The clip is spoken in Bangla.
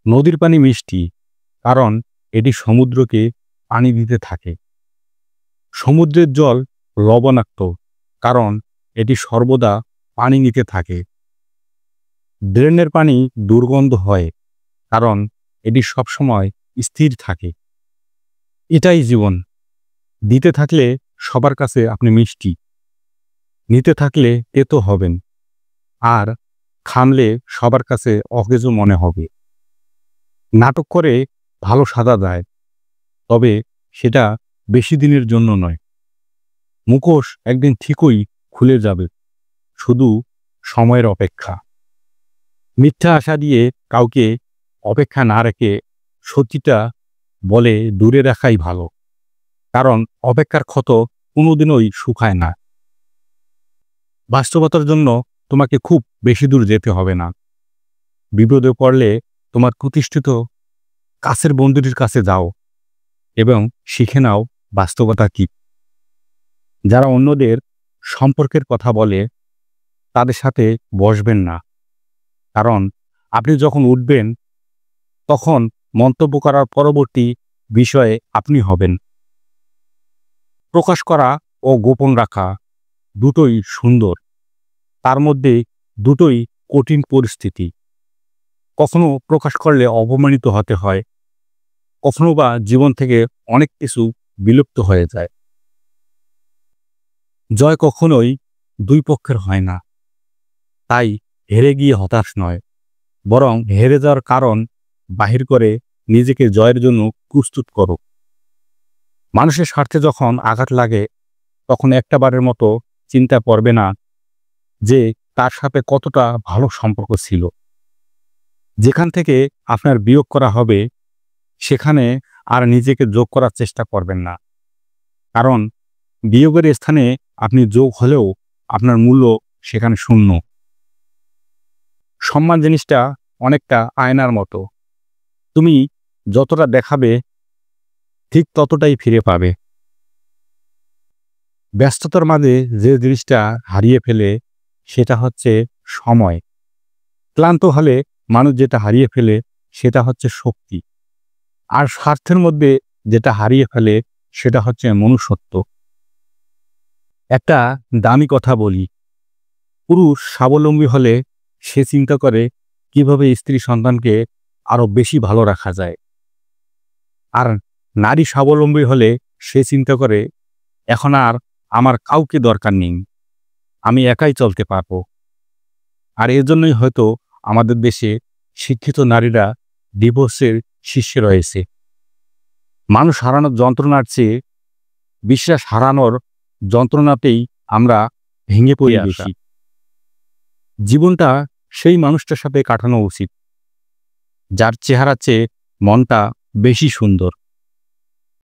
নদীর পানি মিষ্টি, কারণ এটি সমুদ্রকে পানি দিতে থাকে। সমুদ্রের জল লবণাক্ত, কারণ এটি সর্বদা পানি নিতে থাকে। ড্রেনের পানি দুর্গন্ধ হয়, কারণ এটি সবসময় স্থির থাকে। এটাই জীবন। দিতে থাকলে সবার কাছে আপনি মিষ্টি, নিতে থাকলে তেতো হবেন, আর থামলে সবার কাছে অকেজো মনে হবে। নাটক করে ভালো সাজা যায়, তবে সেটা বেশি দিনের জন্য নয়। মুখোশ একদিন ঠিকই খুলে যাবে, শুধু সময়ের অপেক্ষা। মিথ্যা আশা দিয়ে কাউকে অপেক্ষা না রেখে সত্যিটা বলে দূরে রাখাই ভালো, কারণ অপেক্ষার ক্ষত কোনোদিনই শুকায় না। বাস্তবতার জন্য তোমাকে খুব বেশি দূর যেতে হবে না। বিপদে পড়লে তোমার প্রতিষ্ঠিত কাছের বন্ধুটির কাছে যাও এবং শিখে নাও বাস্তবতা কি। যারা অন্যদের সম্পর্কের কথা বলে তাদের সাথে বসবেন না, কারণ আপনি যখন উঠবেন তখন মন্তব্য করার পরবর্তী বিষয়ে আপনি হবেন। প্রকাশ করা ও গোপন রাখা দুটোই সুন্দর, তার মধ্যে দুটোই কঠিন পরিস্থিতি। কখনো প্রকাশ করলে অপমানিত হতে হয়, কখনো বা জীবন থেকে অনেক কিছু বিলুপ্ত হয়ে যায়। জয় কখনোই দুই পক্ষের হয় না, তাই হেরে গিয়ে হতাশ নয়, বরং হেরে যাওয়ার কারণ বাহির করে নিজেকে জয়ের জন্য প্রস্তুত করো। মানুষের স্বার্থে যখন আঘাত লাগে তখন একটাবারের মতো চিন্তা করবে না যে তার সাথে কতটা ভালো সম্পর্ক ছিল। যেখান থেকে আপনার বিয়োগ করা হবে সেখানে আর নিজেকে যোগ করার চেষ্টা করবেন না, কারণ বিয়োগের স্থানে আপনি যোগ হলেও আপনার মূল্য সেখানে শূন্য। সম্মান জিনিসটা অনেকটা আয়নার মতো, তুমি যতটা দেখাবে ঠিক ততটাই ফিরে পাবে। ব্যস্ততার মাঝে যে জিনিসটা হারিয়ে ফেলে সেটা হচ্ছে সময়। ক্লান্ত হলে মানুষ যেটা হারিয়ে ফেলে সেটা হচ্ছে শক্তি, আর স্বার্থের মধ্যে যেটা হারিয়ে ফেলে সেটা হচ্ছে মনুষ্যত্ব। একটা দামি কথা বলি, পুরুষ স্বাবলম্বী হলে সে চিন্তা করে কিভাবে স্ত্রী সন্তানকে আরো বেশি ভালো রাখা যায়, আর নারী স্বাবলম্বী হলে সে চিন্তা করে এখন আর আমার কাউকে দরকার নেই, আমি একাই চলতে পারবো। আর এজন্যই হয়তো আমাদের দেশে শিক্ষিত নারীরা ডিভোর্সের শীর্ষে রয়েছে। মানুষ হারানোর যন্ত্রণার চেয়ে বিশ্বাস হারানোর যন্ত্রণাতেই আমরা ভেঙে পড়ি বেশি। জীবনটা সেই মানুষটার সাথে কাটানো উচিত যার চেহারা চেয়ে মনটা বেশি সুন্দর।